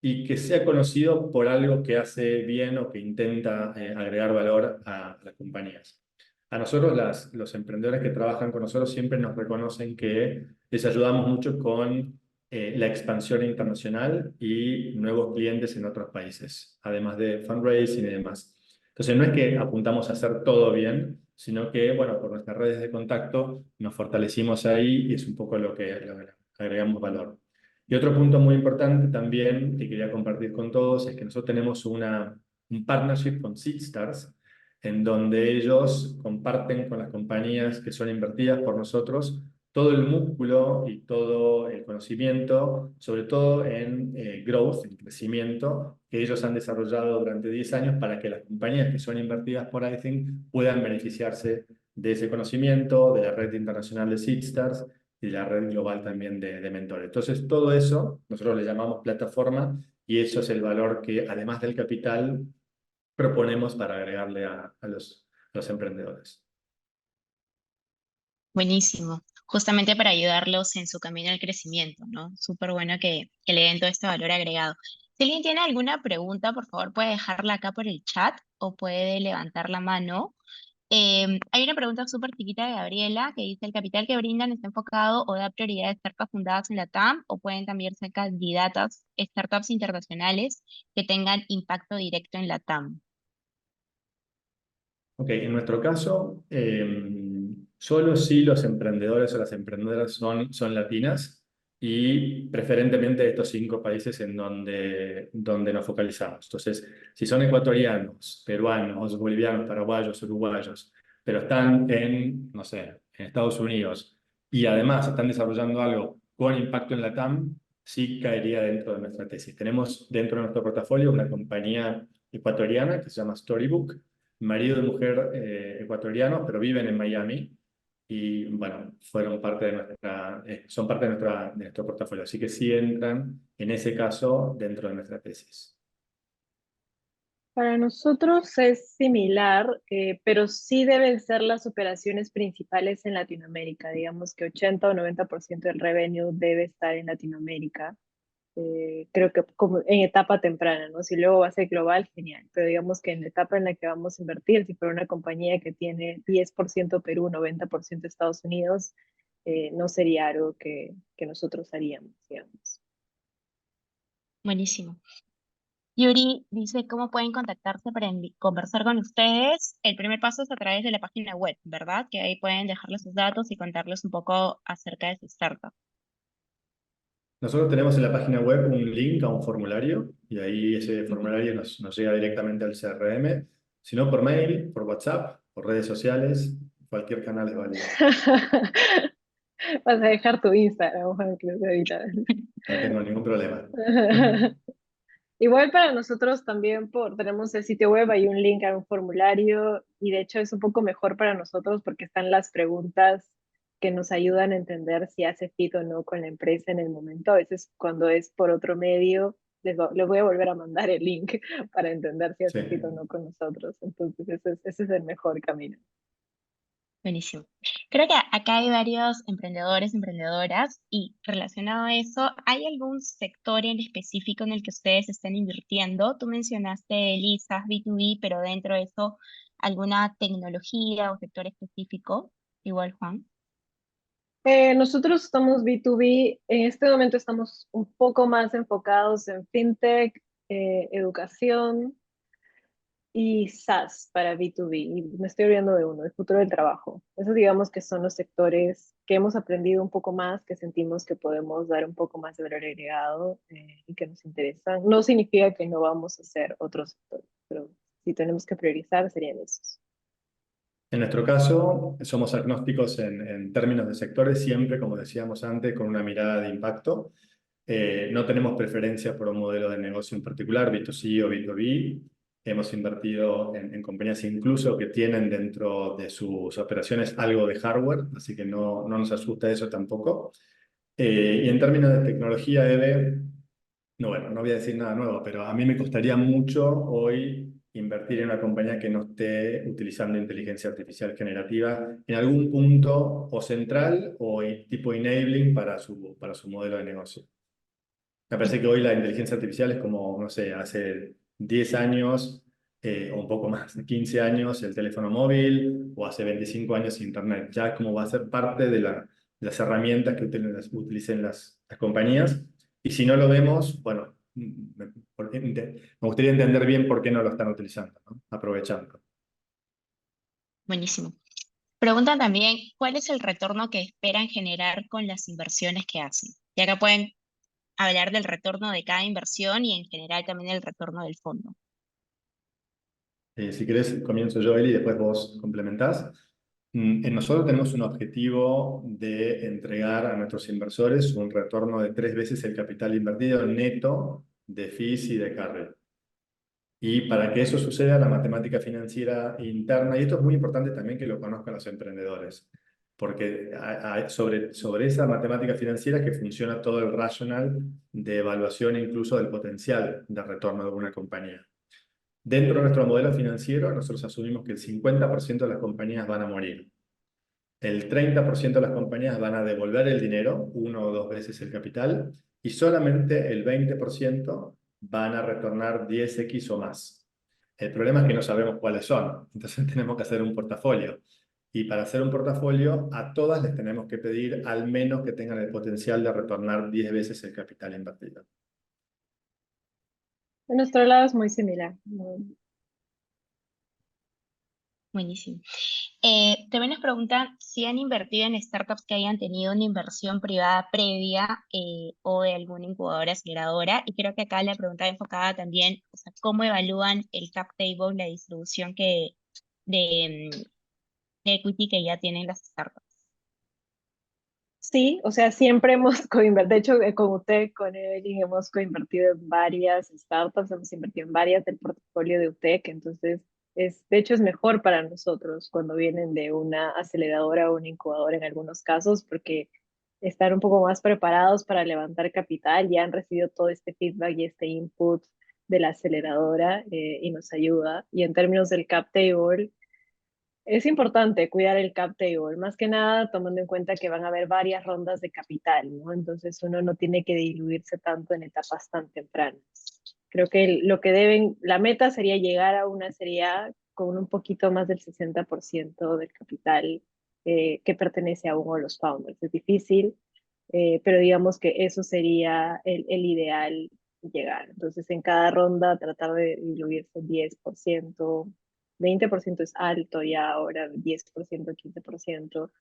y que sea conocido por algo que hace bien o que intenta agregar valor a las compañías. A nosotros, los emprendedores que trabajan con nosotros siempre nos reconocen que les ayudamos mucho con la expansión internacional y nuevos clientes en otros países, además de fundraising y demás. Entonces, no es que apuntamos a hacer todo bien, sino que, bueno, por nuestras redes de contacto nos fortalecimos ahí y es un poco lo que agregamos valor. Y otro punto muy importante también que quería compartir con todos es que nosotros tenemos un partnership con SeedStars, en donde ellos comparten con las compañías que son invertidas por nosotros todo el músculo y todo el conocimiento, sobre todo en growth, en crecimiento, que ellos han desarrollado durante 10 años para que las compañías que son invertidas por iThink puedan beneficiarse de ese conocimiento, de la red internacional de SeedStars y de la red global también de mentores. Entonces, todo eso nosotros le llamamos plataforma y eso es el valor que, además del capital, proponemos para agregarle a los emprendedores. Buenísimo. Justamente para ayudarlos en su camino al crecimiento, ¿no? Súper bueno que le den todo este valor agregado. Si alguien tiene alguna pregunta, por favor puede dejarla acá por el chat o puede levantar la mano. Hay una pregunta súper chiquita de Gabriela que dice, ¿el capital que brindan está enfocado o da prioridad a startups fundadas en la TAM o pueden también ser candidatas startups internacionales que tengan impacto directo en la TAM? Ok, en nuestro caso, solo si los emprendedores o las emprendedoras son latinas y preferentemente de estos 5 países en donde nos focalizamos. Entonces, si son ecuatorianos, peruanos, bolivianos, paraguayos, uruguayos, pero están en, no sé, en Estados Unidos y además están desarrollando algo con impacto en la TAM, sí caería dentro de nuestra tesis. Tenemos dentro de nuestro portafolio una compañía ecuatoriana que se llama Storybook, marido y mujer ecuatorianos, pero viven en Miami y bueno, fueron parte de son parte de nuestro portafolio, así que sí entran en ese caso dentro de nuestra tesis. Para nosotros es similar, pero sí deben ser las operaciones principales en Latinoamérica. Digamos que 80 o 90% del revenue debe estar en Latinoamérica. Creo que como en etapa temprana, ¿no? Si luego va a ser global, genial. Pero digamos que en la etapa en la que vamos a invertir, si fuera una compañía que tiene 10% Perú, 90% Estados Unidos, no sería algo que nosotros haríamos, digamos. Buenísimo. Yuri dice, ¿cómo pueden contactarse para conversar con ustedes? El primer paso es a través de la página web, ¿verdad? Que ahí pueden dejarles sus datos y contarles un poco acerca de su startup. Nosotros tenemos en la página web un link a un formulario y ahí ese Ujú. formulario nos llega directamente al CRM, si no por mail, por WhatsApp, por redes sociales, cualquier canal es válido. Vas a dejar tu Instagram, Juan, Cruz, ahorita. No tengo ningún problema. Igual para nosotros también tenemos el sitio web, hay un link a un formulario y de hecho es un poco mejor para nosotros porque están las preguntas que nos ayudan a entender si hace fit o no con la empresa en el momento. A veces cuando es por otro medio, les voy a volver a mandar el link para entender si Sí. hace fit o no con nosotros. Entonces ese es el mejor camino. Buenísimo. Creo que acá hay varios emprendedores, emprendedoras y relacionado a eso, ¿hay algún sector en específico en el que ustedes estén invirtiendo? Tú mencionaste Elisa, B2B, pero dentro de eso, ¿alguna tecnología o sector específico? Igual, Juan. Nosotros estamos B2B, en este momento estamos un poco más enfocados en fintech, educación y SaaS para B2B. Y me estoy olvidando de uno, el futuro del trabajo. Esos digamos que son los sectores que hemos aprendido un poco más, que sentimos que podemos dar un poco más de valor agregado y que nos interesan. No significa que no vamos a hacer otros sectores, pero si tenemos que priorizar serían esos. En nuestro caso, somos agnósticos en términos de sectores, siempre, como decíamos antes, con una mirada de impacto. No tenemos preferencia por un modelo de negocio en particular, B2C o B2B. Hemos invertido en compañías incluso que tienen dentro de sus operaciones algo de hardware, así que no nos asusta eso tampoco. Y en términos de tecnología, Eve, no, bueno, no voy a decir nada nuevo, pero a mí me costaría mucho hoy invertir en una compañía que no esté utilizando inteligencia artificial generativa en algún punto o central o tipo enabling para su modelo de negocio. Me parece que hoy la inteligencia artificial es como, no sé, hace 10 años o un poco más, 15 años el teléfono móvil o hace 25 años Internet. Ya es como va a ser parte de las herramientas que utilicen las compañías. Y si no lo vemos, bueno, me gustaría entender bien por qué no lo están utilizando, ¿no? Aprovechando. Buenísimo. Preguntan también, ¿cuál es el retorno que esperan generar con las inversiones que hacen? Y acá pueden hablar del retorno de cada inversión y en general también el retorno del fondo. Si querés, comienzo yo, Eli, y después vos complementás. En nosotros tenemos un objetivo de entregar a nuestros inversores un retorno de 3 veces el capital invertido neto de fees y de carry. Y para que eso suceda, la matemática financiera interna, y esto es muy importante también que lo conozcan los emprendedores, porque sobre esa matemática financiera que funciona todo el racional de evaluación incluso del potencial de retorno de una compañía. Dentro de nuestro modelo financiero, nosotros asumimos que el 50% de las compañías van a morir. El 30% de las compañías van a devolver el dinero, 1 o 2 veces el capital, y solamente el 20% van a retornar 10x o más. El problema es que no sabemos cuáles son, entonces tenemos que hacer un portafolio. Y para hacer un portafolio, a todas les tenemos que pedir al menos que tengan el potencial de retornar 10 veces el capital invertido. De nuestro lado es muy similar. Buenísimo. También nos preguntan si han invertido en startups que hayan tenido una inversión privada previa o de alguna incubadora aceleradora. Y creo que acá la pregunta enfocada también, o sea, ¿cómo evalúan el cap table, la distribución de equity que ya tienen las startups? Sí, o sea, siempre hemos coinvertido, de hecho, con UTEC, con Evelyn, hemos coinvertido en varias startups, hemos invertido en varias del portafolio de UTEC, entonces, de hecho, es mejor para nosotros cuando vienen de una aceleradora o una incubadora en algunos casos, porque están un poco más preparados para levantar capital, ya han recibido todo este feedback y este input de la aceleradora y nos ayuda. Y en términos del cap table, es importante cuidar el cap table, más que nada tomando en cuenta que van a haber varias rondas de capital, ¿no? Entonces uno no tiene que diluirse tanto en etapas tan tempranas. Creo que lo que la meta sería llegar a una serie A con un poquito más del 60% del capital que pertenece a uno de los founders. Es difícil, pero digamos que eso sería el ideal llegar. Entonces en cada ronda tratar de diluirse 10%, 20% es alto ya ahora, 10%, 15%,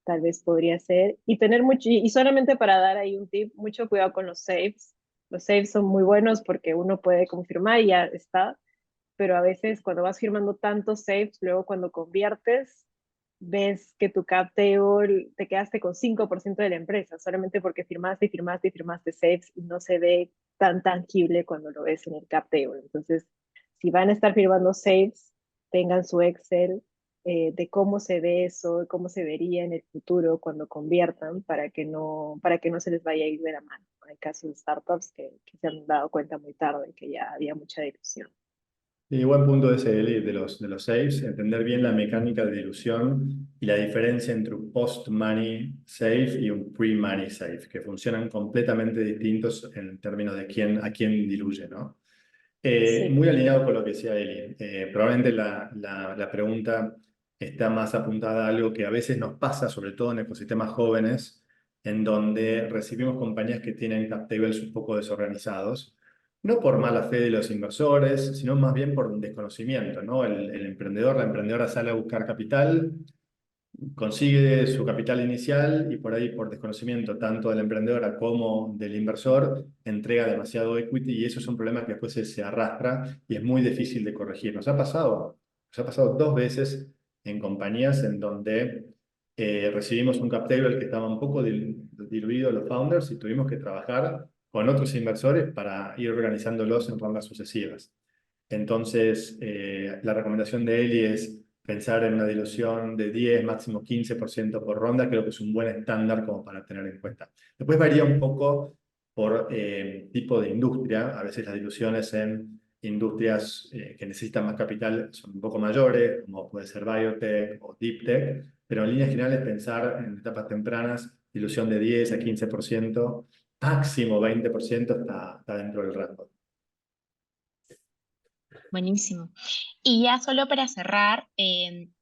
tal vez podría ser. Y tener mucho, y solamente para dar ahí un tip, mucho cuidado con los saves. Los saves son muy buenos porque uno puede confirmar y ya está, pero a veces cuando vas firmando tantos saves, luego cuando conviertes, ves que tu cap table te quedaste con 5% de la empresa, solamente porque firmaste y firmaste y firmaste saves y no se ve tan tangible cuando lo ves en el cap table. Entonces, si van a estar firmando saves, tengan su Excel de cómo se ve eso, cómo se vería en el futuro cuando conviertan para que no se les vaya a ir de la mano. Hay casos de startups que se han dado cuenta muy tarde que ya había mucha dilución. Y buen punto ese, Eli, de los saves, entender bien la mecánica de dilución y la diferencia entre un post-money save y un pre-money save, que funcionan completamente distintos en términos de a quién diluye, ¿no? Sí. Muy alineado con lo que decía Eli. Probablemente la pregunta está más apuntada a algo que a veces nos pasa, sobre todo en ecosistemas jóvenes, en donde recibimos compañías que tienen cap tables un poco desorganizados, no por mala fe de los inversores, sino más bien por desconocimiento, ¿no? El emprendedor, la emprendedora sale a buscar capital, consigue su capital inicial y por ahí, por desconocimiento tanto de la emprendedora como del inversor, entrega demasiado equity y eso es un problema que después se arrastra y es muy difícil de corregir. Nos ha pasado 2 veces en compañías en donde recibimos un cap table que estaba un poco diluido los founders y tuvimos que trabajar con otros inversores para ir organizándolos en rondas sucesivas. Entonces, la recomendación de Eli es pensar en una dilución de 10, máximo 15% por ronda, creo que es un buen estándar como para tener en cuenta. Después varía un poco por tipo de industria, a veces las diluciones en industrias que necesitan más capital son un poco mayores, como puede ser biotech o deep tech, pero en líneas generales pensar en etapas tempranas, dilución de 10 a 15%, máximo 20% está dentro del rango. Buenísimo. Y ya solo para cerrar,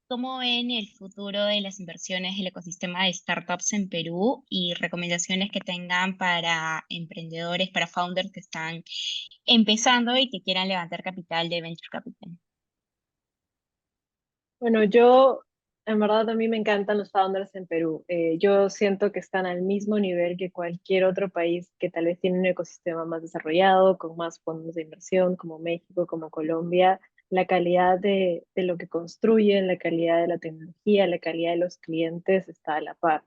¿cómo ven el futuro de las inversiones del ecosistema de startups en Perú y recomendaciones que tengan para emprendedores, para founders que están empezando y que quieran levantar capital de venture capital? Bueno, en verdad, a mí me encantan los founders en Perú. Yo siento que están al mismo nivel que cualquier otro país que tal vez tiene un ecosistema más desarrollado, con más fondos de inversión, como México, como Colombia. La calidad de lo que construyen, la calidad de la tecnología, la calidad de los clientes está a la par.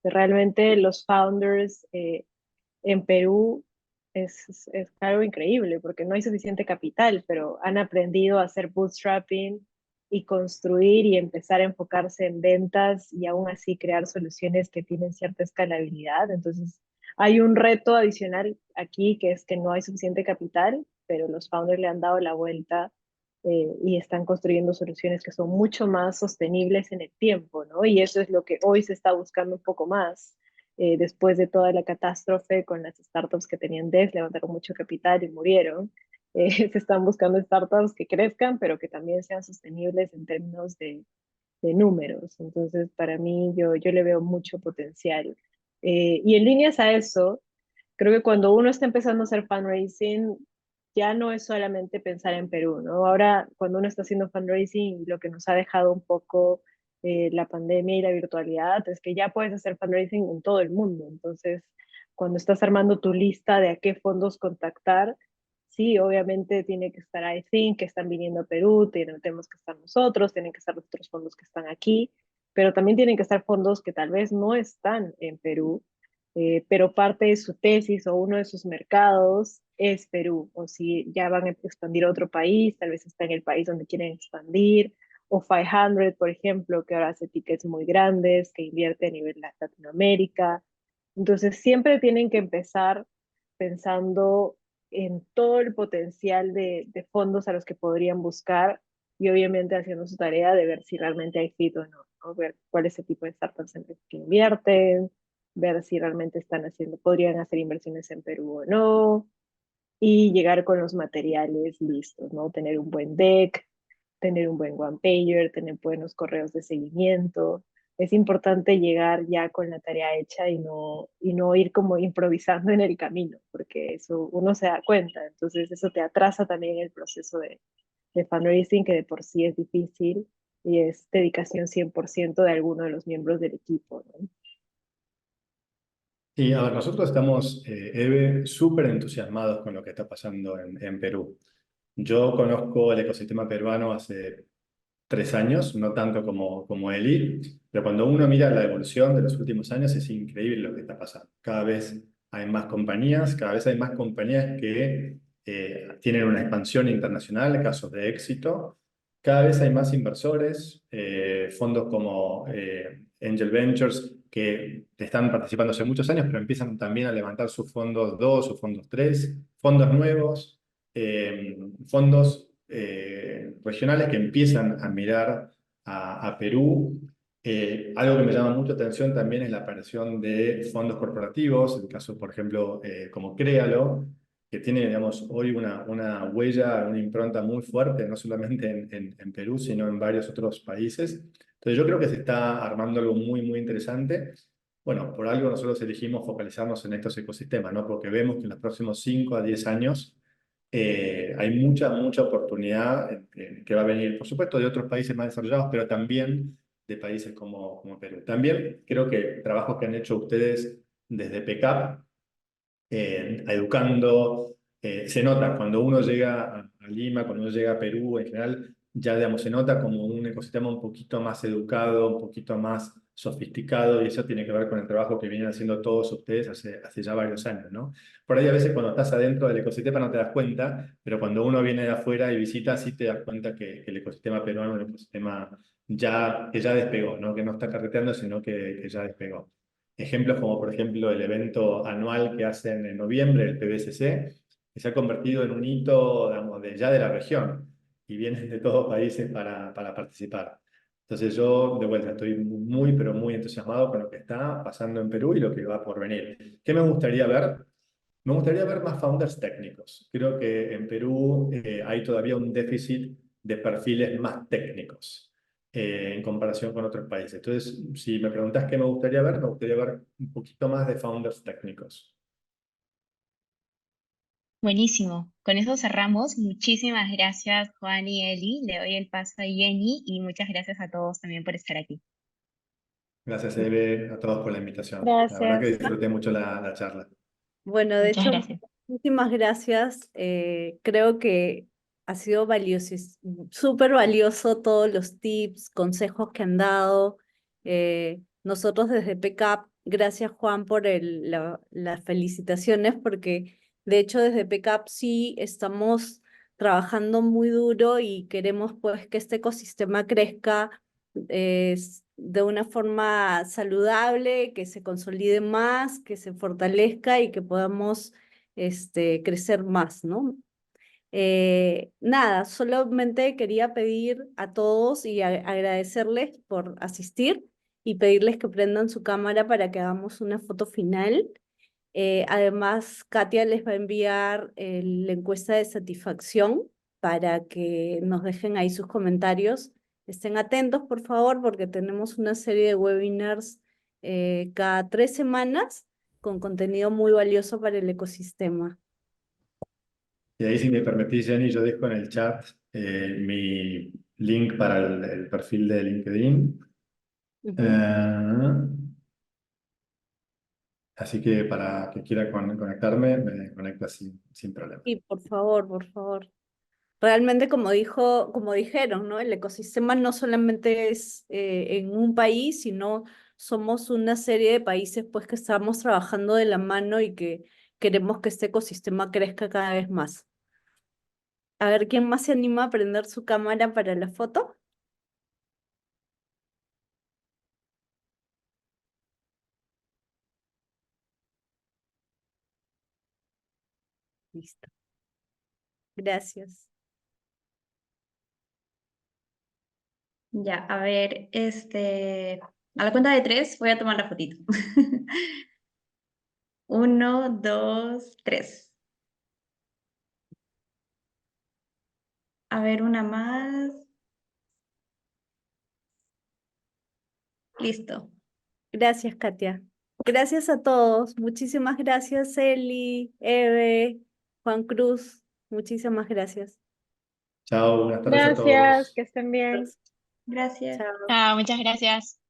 Realmente los founders en Perú es algo increíble porque no hay suficiente capital, pero han aprendido a hacer bootstrapping y construir y empezar a enfocarse en ventas y aún así crear soluciones que tienen cierta escalabilidad. Entonces, hay un reto adicional aquí que es que no hay suficiente capital, pero los founders le han dado la vuelta y están construyendo soluciones que son mucho más sostenibles en el tiempo, ¿no? Y eso es lo que hoy se está buscando un poco más después de toda la catástrofe con las startups que tenían levantaron mucho capital y murieron. se están buscando startups que crezcan, pero que también sean sostenibles en términos de números. Entonces, para mí, yo le veo mucho potencial. Y en líneas a eso, creo que cuando uno está empezando a hacer fundraising, ya no es solamente pensar en Perú, ¿no? Ahora, cuando uno está haciendo fundraising, lo que nos ha dejado un poco la pandemia y la virtualidad es que ya puedes hacer fundraising en todo el mundo. Entonces, cuando estás armando tu lista de a qué fondos contactar, sí, obviamente tiene que estar iThink, que están viniendo a Perú, tenemos que estar nosotros, tienen que estar los otros fondos que están aquí, pero también tienen que estar fondos que tal vez no están en Perú, pero parte de su tesis o uno de sus mercados es Perú, o si ya van a expandir a otro país, tal vez está en el país donde quieren expandir, o 500, por ejemplo, que ahora hace tickets muy grandes, que invierte a nivel Latinoamérica. Entonces, siempre tienen que empezar pensando en todo el potencial de fondos a los que podrían buscar y obviamente haciendo su tarea de ver si realmente hay fit o no, ¿no? Ver cuál es el tipo de startups en los que invierten, ver si realmente están haciendo, podrían hacer inversiones en Perú o no, y llegar con los materiales listos, ¿no? Tener un buen deck, tener un buen one pager, tener buenos correos de seguimiento. Es importante llegar ya con la tarea hecha y no ir como improvisando en el camino, porque eso uno se da cuenta, entonces eso te atrasa también el proceso de fundraising, que de por sí es difícil y es dedicación 100% de alguno de los miembros del equipo, ¿no? Y a ver, nosotros estamos, Eve, súper entusiasmados con lo que está pasando en Perú. Yo conozco el ecosistema peruano hace 3 años, no tanto como Eli, pero cuando uno mira la evolución de los últimos años es increíble lo que está pasando. Cada vez hay más compañías, cada vez hay más compañías que tienen una expansión internacional, casos de éxito. Cada vez hay más inversores, fondos como Angel Ventures, que están participando hace muchos años, pero empiezan también a levantar sus fondos 2 o fondos 3, fondos nuevos, fondos regionales que empiezan a mirar a Perú. Algo que me llama mucho atención también es la aparición de fondos corporativos, el caso, por ejemplo, como Créalo, que tiene, digamos, hoy una huella, una impronta muy fuerte, no solamente en Perú, sino en varios otros países. Entonces yo creo que se está armando algo muy, muy interesante. Bueno, por algo nosotros elegimos focalizarnos en estos ecosistemas, ¿no? Porque vemos que en los próximos 5 a 10 años hay mucha, mucha oportunidad que va a venir, por supuesto, de otros países más desarrollados, pero también de países como Perú. También creo que trabajos que han hecho ustedes desde PECAP, educando, se nota cuando uno llega a Lima, cuando uno llega a Perú, en general, ya digamos, se nota como un ecosistema un poquito más educado, un poquito más sofisticado, y eso tiene que ver con el trabajo que vienen haciendo todos ustedes hace ya varios años, ¿no? Por ahí a veces cuando estás adentro del ecosistema no te das cuenta, pero cuando uno viene de afuera y visita, sí te das cuenta que el ecosistema peruano es un ecosistema que ya despegó, ¿no? Que no está carreteando, sino que ya despegó. Ejemplos como, por ejemplo, el evento anual que hacen en noviembre, el PBCC, que se ha convertido en un hito, digamos, ya de la región, y vienen de todos países para participar. Entonces yo, de vuelta, estoy muy, pero muy entusiasmado con lo que está pasando en Perú y lo que va por venir. ¿Qué me gustaría ver? Me gustaría ver más founders técnicos. Creo que en Perú hay todavía un déficit de perfiles más técnicos en comparación con otros países. Entonces, si me preguntas qué me gustaría ver un poquito más de founders técnicos. Buenísimo. Con eso cerramos. Muchísimas gracias, Juan y Eli. Le doy el paso a Jenny y muchas gracias a todos también por estar aquí. Gracias, Eve, a todos por la invitación. La verdad que Gracias. disfruté mucho la charla. Bueno, de Muchas hecho, gracias. muchísimas gracias. Creo que ha sido súper valioso todos los tips, consejos que han dado. Nosotros desde PECAP, gracias Juan por las felicitaciones, porque de hecho desde PECAP sí estamos trabajando muy duro y queremos pues que este ecosistema crezca de una forma saludable, que se consolide más, que se fortalezca y que podamos crecer más, ¿no? Nada, solamente quería pedir a todos y agradecerles por asistir y pedirles que prendan su cámara para que hagamos una foto final. Además, Katia les va a enviar la encuesta de satisfacción para que nos dejen ahí sus comentarios. Estén atentos, por favor, porque tenemos una serie de webinars cada 3 semanas con contenido muy valioso para el ecosistema. Y ahí, si me permitís, Jenny, yo dejo en el chat mi link para el perfil de LinkedIn. Así que para que quiera conectarme, me conecta sin problema. Y por favor, por favor. Realmente, como dijeron, ¿no? El ecosistema no solamente es en un país, sino somos una serie de países pues que estamos trabajando de la mano y que queremos que este ecosistema crezca cada vez más. A ver, ¿quién más se anima a prender su cámara para la foto? Listo. Gracias. Ya, a ver, a la cuenta de 3 voy a tomar la fotito. 1, 2, 3. A ver, una más. Listo. Gracias, Katia. Gracias a todos. Muchísimas gracias, Eli, Eve, Juan Cruz. Muchísimas gracias. Chao, buenas tardes a Gracias, todos. que estén bien. Gracias. Chao. Chao, muchas gracias.